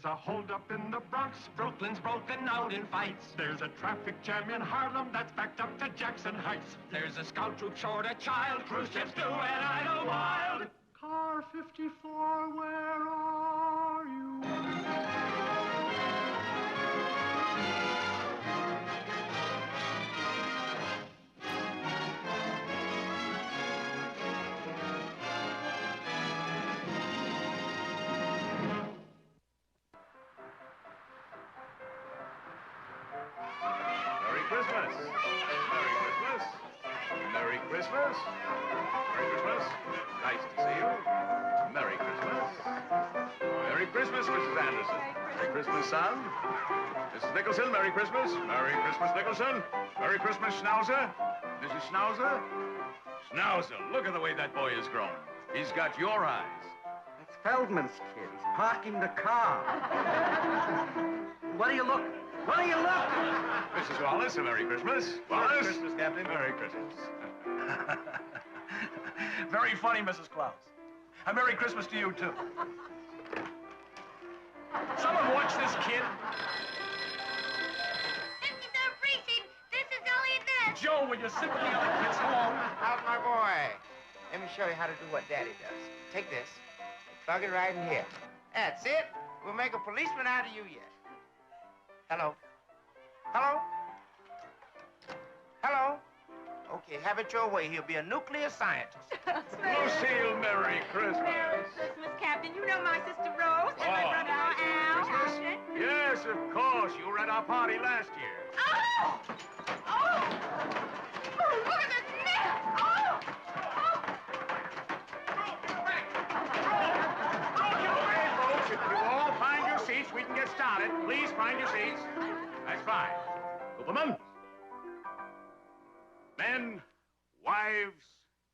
There's a holdup in the Bronx. Brooklyn's broken out in fights. There's a traffic jam in Harlem that's backed up to Jackson Heights. There's a scout troop short a child. Cruise ships do and idle wild. Car 54, where are you? Merry Christmas. Merry Christmas. Merry Christmas. Merry Christmas. Nice to see you. Merry Christmas. Merry Christmas, Mrs. Anderson. Merry Christmas, son. Mrs. Nicholson, Merry Christmas. Merry Christmas, Nicholson. Merry Christmas, Schnauzer. Mrs. Schnauzer. Schnauzer, look at the way that boy has grown. He's got your eyes. That's Feldman's kid. He's parking the car. What do you look? What do you look? Mrs. Wallace, a Merry Christmas. Wallace. Merry Christmas, Captain. Merry Christmas. Very funny, Mrs. Klaus. A Merry Christmas to you, too. Someone watch this kid. 53rd precinct, this is Elliot Ness. Joe, will you sit with the other kids? Hello. How's my boy? Let me show you how to do what Daddy does. Take this, plug it right in here. That's it. We'll make a policeman out of you yet. Hello? Hello? Hello? Okay, have it your way. He'll be a nuclear scientist. Lucille, Merry Christmas. Merry Christmas, Captain. You know my sister Rose and my brother Al. Christmas? Yes, of course. You were at our party last year. Oh! Oh! Oh, look at this mess! Oh! Okay, folks, if you all find your seats, we can get started. Please find your seats. That's fine. Cooperman. Men, wives,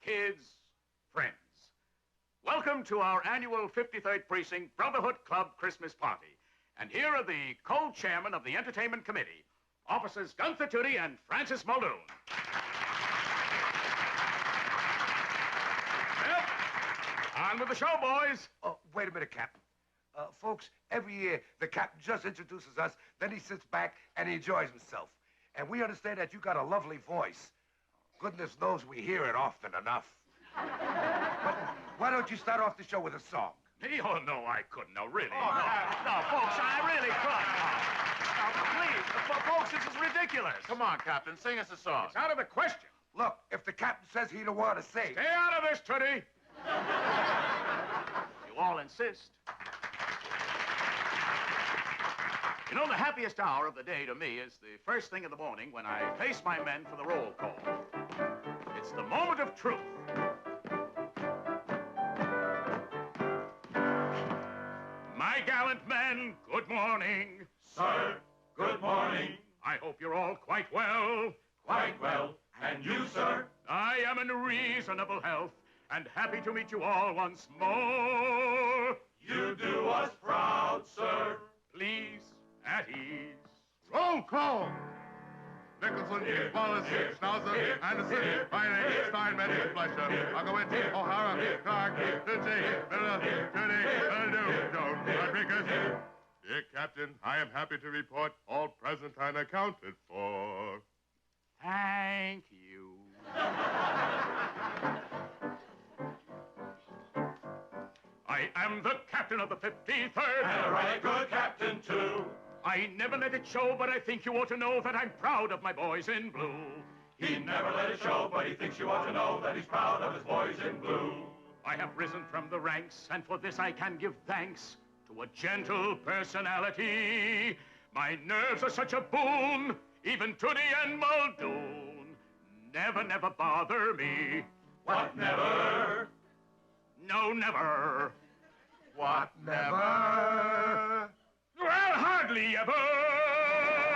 kids, friends. Welcome to our annual 53rd Precinct Brotherhood Club Christmas party. And here are the co-chairmen of the Entertainment Committee, Officers Gunther Tootie and Francis Muldoon. Well, on with the show, boys. Oh, wait a minute, Captain. Folks, every year, the captain just introduces us, then he sits back and he enjoys himself. And we understand that you got a lovely voice. Goodness knows we hear it often enough. But why don't you start off the show with a song? Me? Oh, no, I couldn't. No, really. Oh, no, folks, I really couldn't. No, please. Folks, this is ridiculous. Come on, Captain. Sing us a song. It's out of the question. Look, if the captain says he don't want to sing... Stay out of this, Tootie. You all insist. You know, the happiest hour of the day to me is the first thing in the morning when I face my men for the roll call. It's the moment of truth. My gallant men, good morning. Sir, good morning. I hope you're all quite well. Quite well. And you, sir? I am in reasonable health and happy to meet you all once more. You do us proud, sir. Please, at ease. Roll call. Nicholson, Here, Wallace, here, Schnauzer, here, Anderson, here, Fine, here, Steinmetz, here, Fleischer, here, Ogowitz, here, O'Hara, here, Clark, here, Tucci, Miller, Tootie, Muldoon, Jones, Rodriguez. Dear Captain, I am happy to report all present and accounted for. Thank you. I am the captain of the 53rd. And a right good captain, too. I never let it show, but I think you ought to know that I'm proud of my boys in blue. He never let it show, but he thinks you ought to know that he's proud of his boys in blue. I have risen from the ranks, and for this I can give thanks to a gentle personality. My nerves are such a boon, even Tootie and Muldoon never, never bother me. What never? No, never. What, never? Well, hardly ever.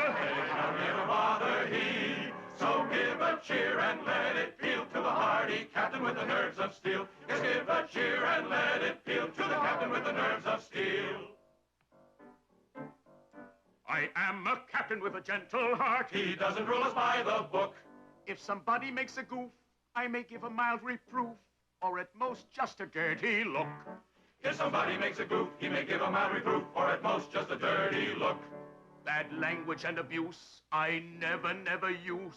It'll never bother he. So give a cheer and let it peal to the hardy captain with the nerves of steel. Yes, give a cheer and let it peal to the captain with the nerves of steel. I am a captain with a gentle heart. He doesn't rule us by the book. If somebody makes a goof, I may give a mild reproof, or at most just a dirty look. If somebody makes a goof, he may give a mild reproof, or at most just a dirty look. Bad language and abuse I never use,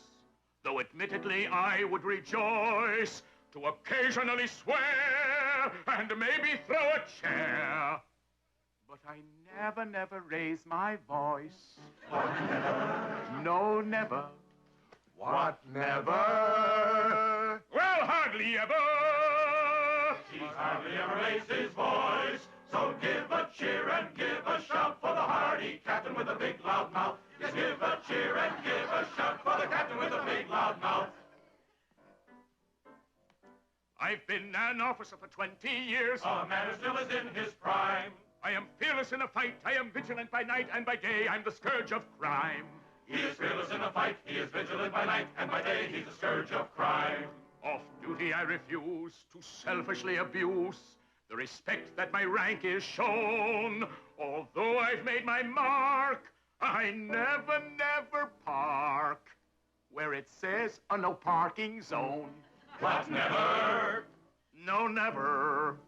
though admittedly I would rejoice to occasionally swear and maybe throw a chair. But I never raise my voice. What, never? No, never. What, never? Well, hardly ever. He hardly ever raised his voice. So give a cheer and give a shout for the hardy captain with a big loud mouth. Yes, give a cheer and give a shout for the captain with a big loud mouth. I've been an officer for 20 years. A man who still is in his prime. I am fearless in a fight. I am vigilant by night, and by day I'm the scourge of crime. He is fearless in a fight. He is vigilant by night, and by day he's the scourge of crime. Off duty I refuse to selfishly abuse the respect that my rank is shown. Although I've made my mark, I never park where it says a no parking zone. What, never? No, never.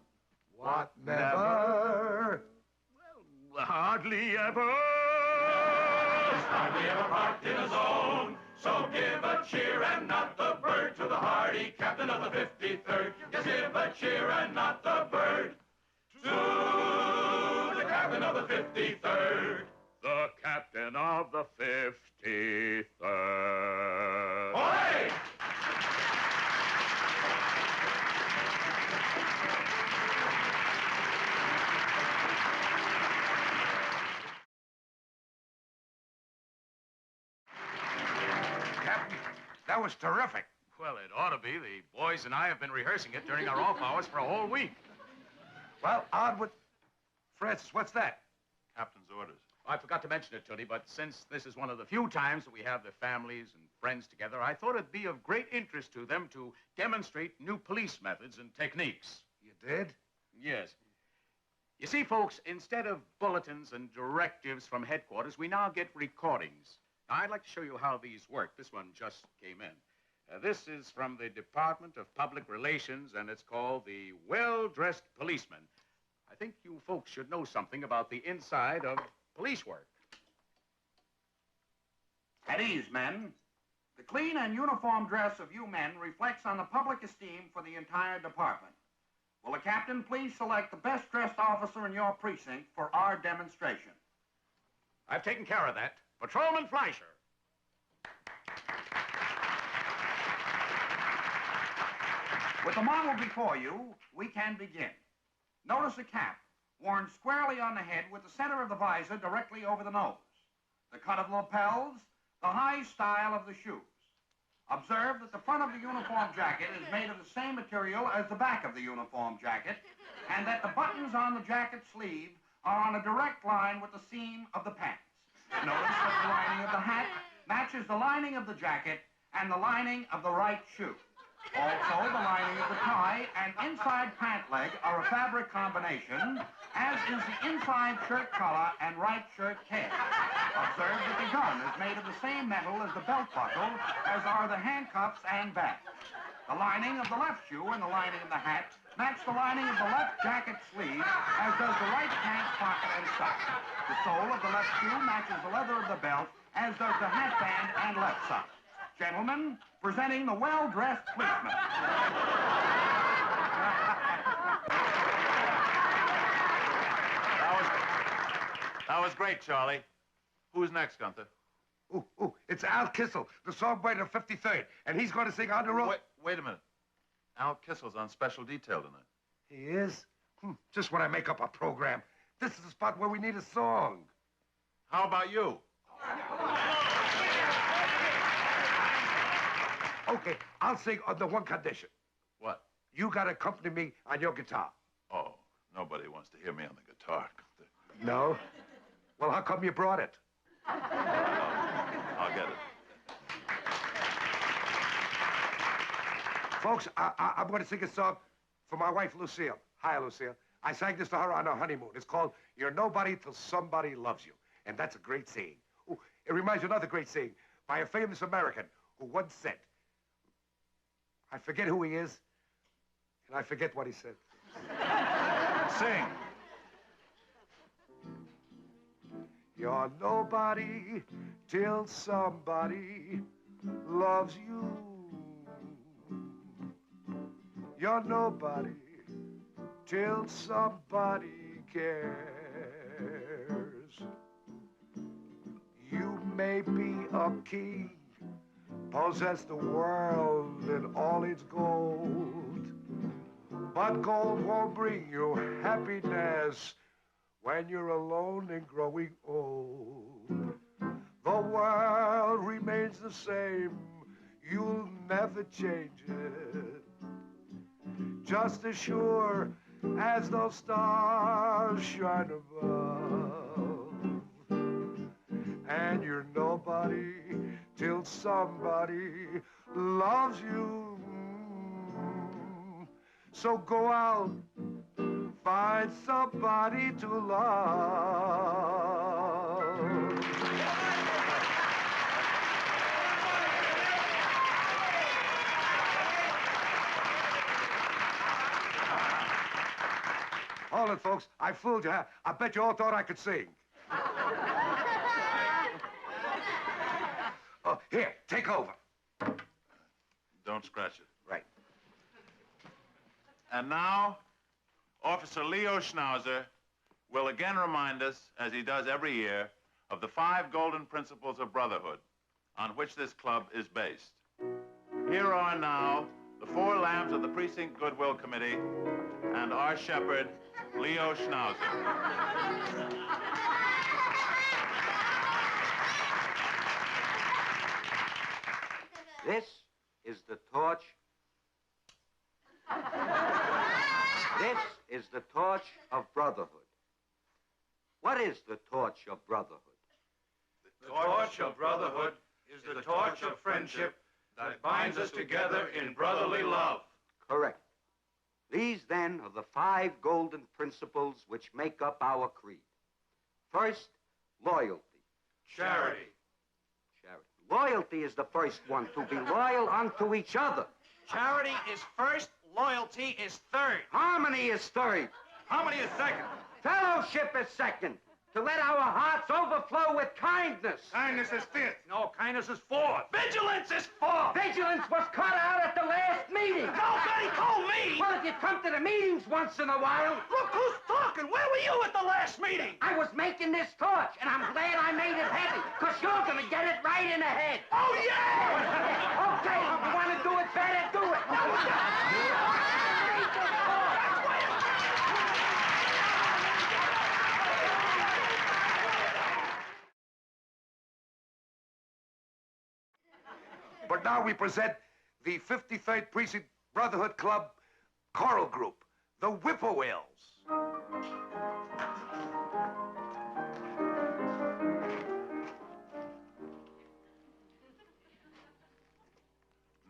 What, never? Well, hardly ever. He's hardly ever parked in a zone. So give a cheer and not the bird to the hardy captain of the 53rd. Yes, give a cheer and not the bird to the captain of the 53rd. The captain of the 53rd. Ahoy! Captain, that was terrific. Well, it ought to be. The boys and I have been rehearsing it during our off hours for a whole week. Well, on with... Francis, what's that? Captain's orders. I forgot to mention it, Tootie, but since this is one of the few times that we have the families and friends together, I thought it'd be of great interest to them to demonstrate new police methods and techniques. You did? Yes. You see, folks, instead of bulletins and directives from headquarters, we now get recordings. Now, I'd like to show you how these work. This one just came in. This is from the Department of Public Relations, and it's called the Well-Dressed Policeman. I think you folks should know something about the inside of police work. At ease, men. The clean and uniform dress of you men reflects on the public esteem for the entire department. Will the captain please select the best-dressed officer in your precinct for our demonstration? I've taken care of that. Patrolman Fleischer. With the model before you, we can begin. Notice a cap, worn squarely on the head with the center of the visor directly over the nose. The cut of lapels, the high style of the shoes. Observe that the front of the uniform jacket is made of the same material as the back of the uniform jacket, and that the buttons on the jacket sleeve are on a direct line with the seam of the pants. Notice that the lining of the hat matches the lining of the jacket and the lining of the right shoe. Also, the lining of the tie and inside pant leg are a fabric combination, as is the inside shirt collar and right shirt tail. Observe that the gun is made of the same metal as the belt buckle, as are the handcuffs and badge. The lining of the left shoe and the lining of the hat match the lining of the left jacket sleeve, as does the right pant pocket and sock. The sole of the left shoe matches the leather of the belt, as does the hatband and left sock. Gentlemen, presenting the well-dressed policeman. That was great, Charlie. Who's next, Gunther? Ooh, it's Al Kissel, the songbird of 53rd, and he's going to sing On the Road. Wait a minute. Al Kissel's on special detail tonight. He is? Just when I make up a program. This is the spot where we need a song. How about you? Okay, I'll sing under one condition. What? You gotta accompany me on your guitar. Oh, nobody wants to hear me on the guitar. No? Well, how come you brought it? I'll get it. Folks, I'm going to sing a song for my wife, Lucille. Hi, Lucille. I sang this to her on our honeymoon. It's called You're Nobody Till Somebody Loves You. And that's a great saying. Ooh, it reminds me of another great saying by a famous American who once said, I forget who he is, and I forget what he said. Sing. You're nobody till somebody loves you. You're nobody till somebody cares. You may be a king, possess the world and all its gold, but gold won't bring you happiness when you're alone and growing old. The world remains the same, you'll never change it. Just as sure as those stars shine above. And you're nobody till somebody loves you. So go out, find somebody to love. Hold it, folks. I fooled you. I bet you all thought I could sing. Oh, here, take over. Don't scratch it. Right. And now, Officer Leo Schnauzer will again remind us, as he does every year, of the 5 golden principles of brotherhood on which this club is based. Here are now the 4 lambs of the Precinct Goodwill Committee and our shepherd, Leo Schnauzer. This is the torch. This is the torch of brotherhood. What is the torch of brotherhood? The torch of brotherhood is the torch of friendship that binds us together in brotherly love. Correct. These, then, are the 5 golden principles which make up our creed. First, loyalty. Charity. Charity. Loyalty is the first one, to be loyal unto each other. Charity is first, loyalty is third. Harmony is third. Harmony is second. Fellowship is second. To let our hearts overflow with kindness. Kindness is fifth. No, kindness is fourth. Vigilance is fourth. Vigilance was cut out at the last meeting. Nobody told me. Well, if you come to the meetings once in a while. Look who's talking. Where were you at the last meeting? I was making this torch, and I'm glad I made it heavy, because you're going to get it right in the head. Oh, yeah! Okay, if you want to do it better, do it. But now we present the 53rd Precinct Brotherhood Club choral group, the Whippoorwills.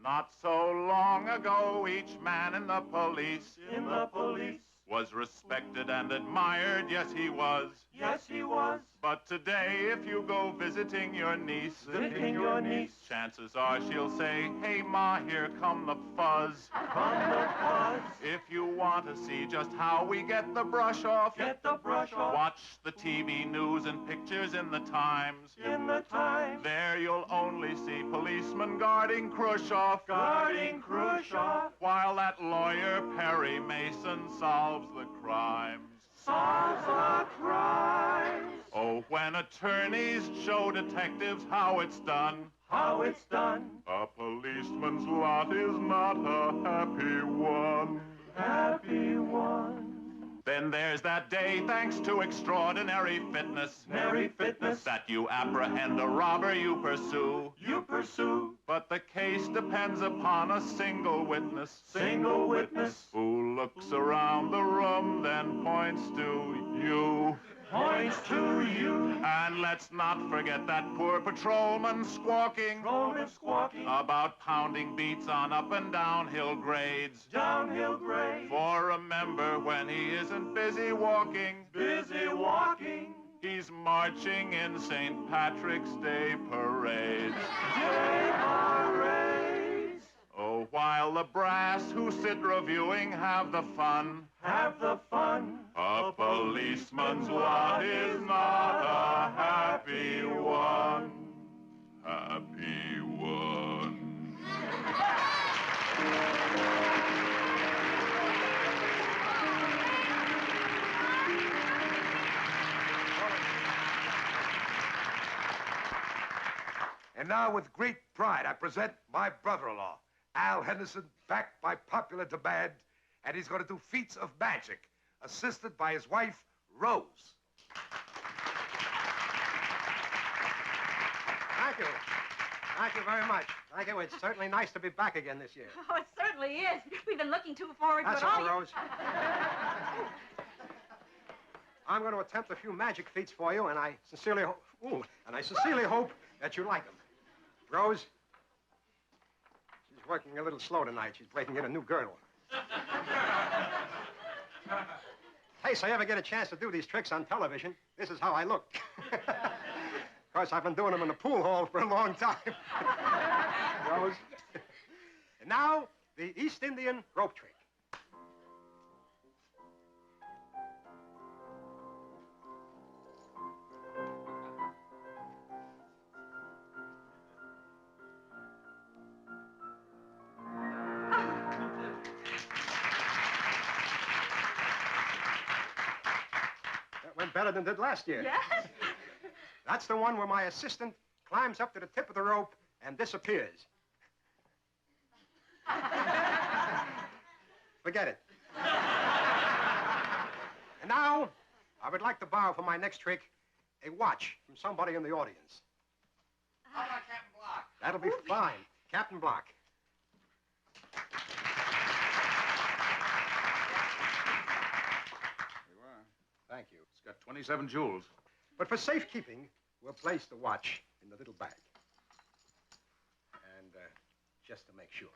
Not so long ago, each man in the police was respected and admired. Yes, he was. Yes, he was. But today, if you go visiting your niece, chances are she'll say, "Hey, Ma, here come the fuzz." If you want to see just how we get the brush off, watch the TV news and pictures in the Times. There you'll only see policemen guarding Khrushchev. While that lawyer, Perry Mason, solves the crimes. Oh, when attorneys show detectives how it's done. A policeman's lot is not a happy one. Then there's that day, thanks to extraordinary fitness, that you apprehend a robber you pursue. But the case depends upon a single witness. Who looks around the room, then points to you. And let's not forget that poor patrolman squawking about pounding beats on up and downhill grades. For remember, when he isn't busy walking, he's marching in St. Patrick's Day parades. Oh, while while the brass who sit reviewing have the fun. Have the fun. A policeman's lot is not a happy one. Happy one. And now, with great pride, I present my brother-in-law, Al Henderson, backed by popular demand, and he's going to do feats of magic, assisted by his wife, Rose. Thank you. Thank you very much. Thank you. It's certainly nice to be back again this year. Oh, it certainly is. We've been looking too forward That's to it all, Rose. I'm going to attempt a few magic feats for you, and I sincerely hope that you like them. Rose, she's working a little slow tonight. She's breaking in a new girdle. In case I ever get a chance to do these tricks on television, this is how I look. Of course, I've been doing them in the pool hall for a long time. Rose. And now, the East Indian rope trick. That went better than it did last year. Yes? That's the one where my assistant climbs up to the tip of the rope and disappears. Forget it. And now, I would like to borrow for my next trick a watch from somebody in the audience. How about Captain Block? That'll be fine. Captain Block. You are. Thank you. It's got 27 jewels. But for safekeeping, we'll place the watch in the little bag. And just to make sure.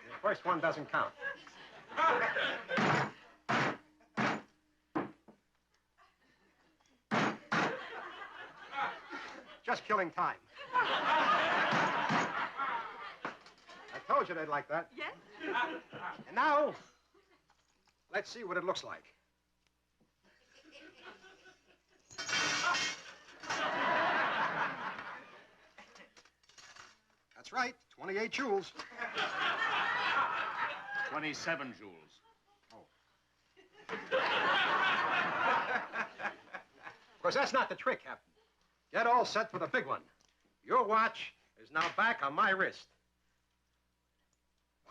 The first one doesn't count. Just killing time. I told you they'd like that. Yes? And now, let's see what it looks like. That's right, 28 jewels. 27 jewels. Of course, that's not the trick, Captain. Get all set for the big one. Your watch is now back on my wrist.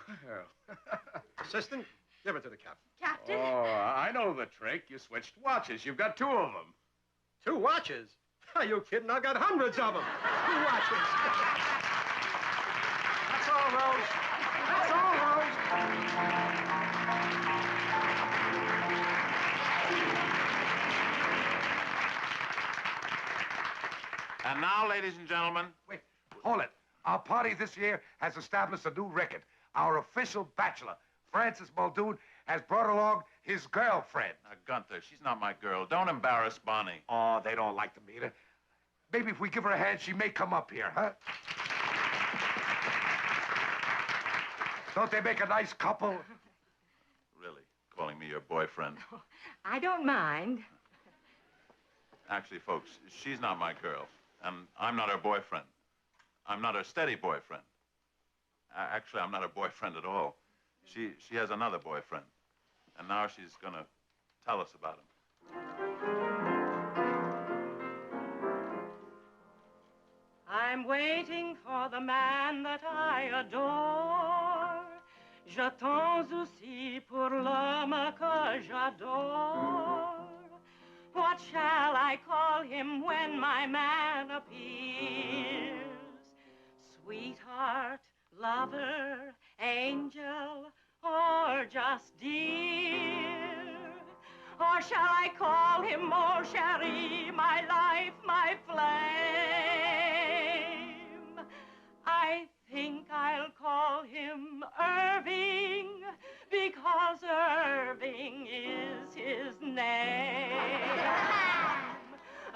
Well. Assistant, give it to the captain. Captain? Oh, I know the trick. You switched watches. You've got 2 of them. 2 watches? Are you kidding? I've got hundreds of them. 2 watches. That's all, Rose. That's all, Rose. And now, ladies and gentlemen. Wait, hold it. Our party this year has established a new record. Our official bachelor, Francis Muldoon, has brought along his girlfriend. Now, Gunther, she's not my girl. Don't embarrass Bonnie. Oh, they don't like to meet her. Maybe if we give her a hand, she may come up here, huh? Don't they make a nice couple? Really? Calling me your boyfriend? I don't mind. Actually, folks, she's not my girl. And I'm not her boyfriend. I'm not her steady boyfriend. Actually, I'm not her boyfriend at all. She has another boyfriend. And now she's gonna tell us about him. I'm waiting for the man that I adore. J'attends aussi pour l'homme que j'adore. What shall I call him when my man appears? Sweetheart, lover, angel, or just dear? Or shall I call him mon chéri, my life, my flame? I think I'll call him Irving, because Irving is his name.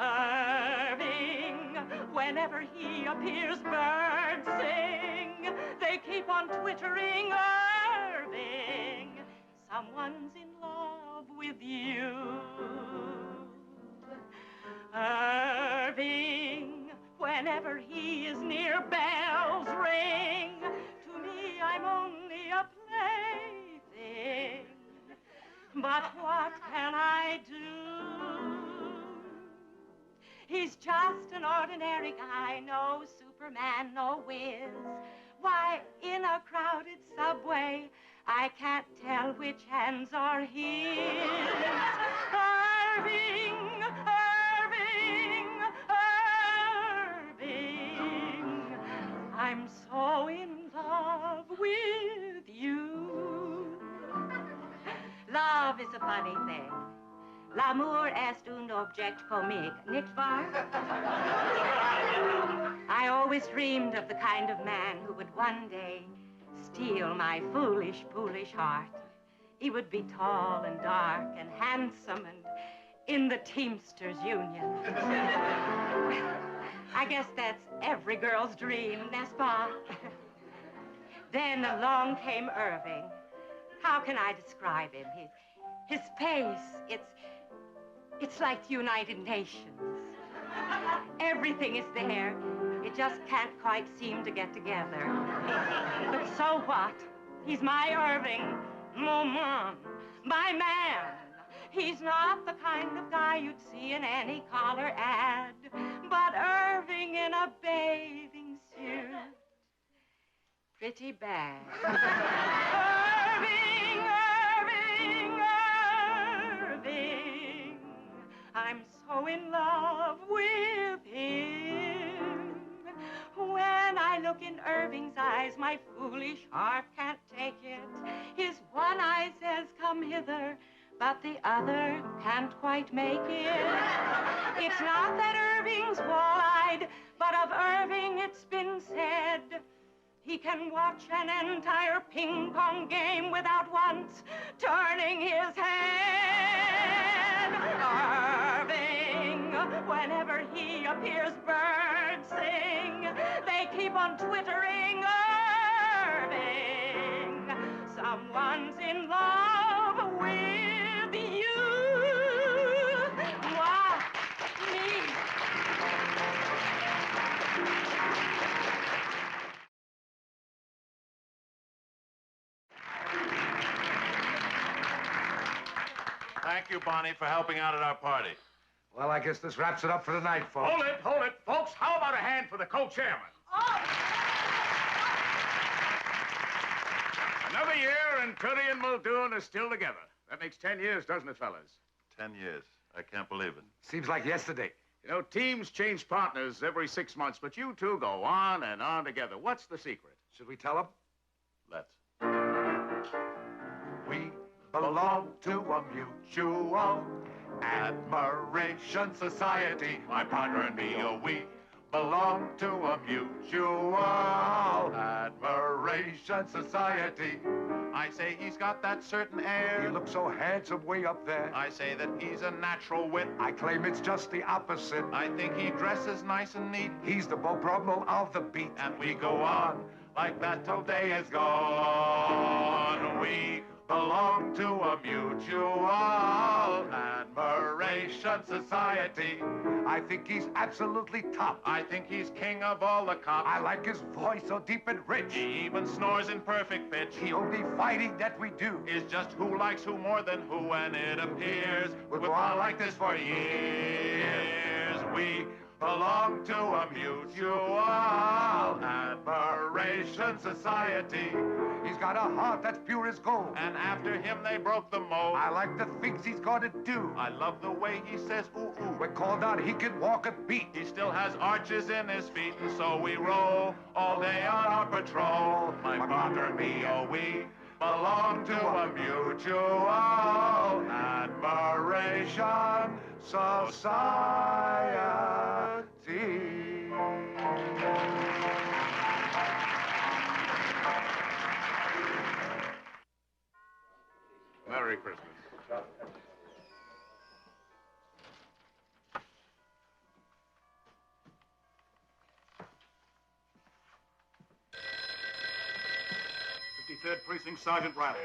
Irving, Whenever he appears, birds sing. They keep on twittering, Irving, someone's in love with you. Irving, whenever he is near, bells ring. To me, I'm only a plaything. But what can I do? He's just an ordinary guy, no Superman, no whiz. Why, in a crowded subway, I can't tell which hands are his. Irving, Irving, Irving, I'm so in love with you. Love is a funny thing. L'amour est un objet comique, nicht wahr? I always dreamed of the kind of man who would one day steal my foolish, foolish heart. He would be tall and dark and handsome and in the Teamsters Union. I guess that's every girl's dream, n'est-ce pas? Then along came Irving. How can I describe him? His face, it's like the United Nations. Everything is there. It just can't quite seem to get together. But so what? He's my Irving, mon man, my man. He's not the kind of guy you'd see in any collar ad, but Irving in a bathing suit. Pretty bad. Irving, Irving, Irving, I'm so in love with him. When I look in Irving's eyes, my foolish heart can't take it. His one eye says, come hither, but the other can't quite make it. It's not that Irving's wall-eyed, but of Irving it's been said, he can watch an entire ping-pong game without once turning his head. Irving, whenever he appears, birds sing. They keep on twittering, Irving, someone's in love with you. Moi, me. Thank you, Bonnie, for helping out at our party. Well, I guess this wraps it up for tonight, folks. Hold it, folks. How about a hand for the co-chairman? Another year, and Curry and Muldoon are still together. That makes 10 years, doesn't it, fellas? 10 years. I can't believe it. Seems like yesterday. You know, teams change partners every 6 months, but you two go on and on together. What's the secret? Should we tell them? Let's. We belong to a mutual admiration society. My partner and me, oh, we belong to a mutual admiration society. I say he's got that certain air. He looks so handsome way up there. I say that he's a natural wit. I claim it's just the opposite. I think he dresses nice and neat. He's the Beau Brummel of the beat. And we go on like that till day is gone. We belong to a mutual admiration society. I think he's absolutely top. I think he's king of all the cops. I like his voice so deep and rich. He even snores in perfect pitch. The only fighting that we do is just who likes who more than who, and it appears we'll go on like this for years. We belong to a mutual admiration society. He's got a heart that's pure as gold. And after him they broke the mold. I like the things he's gonna do. I love the way he says ooh ooh. When called out, he can walk a beat. He still has arches in his feet, and so we roll all day on our patrol. My partner and me, oh, we belong to a mutual admiration society. Merry Christmas. said Precinct Sergeant Riley.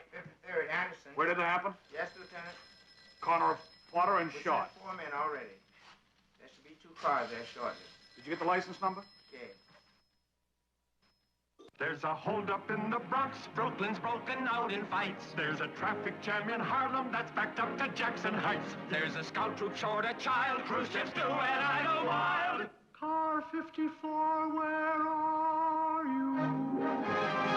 53rd, Anderson. Where did it happen? Yes, Lieutenant. Corner of Potter and We Short. sent 4 men already. There should be 2 cars there shortly. Did you get the license number? Okay. There's a holdup in the Bronx. Brooklyn's broken out in fights. There's a traffic jam in Harlem that's backed up to Jackson Heights. There's a scout troop short a child. Cruise ships do and idle wild. Car 54, where are you?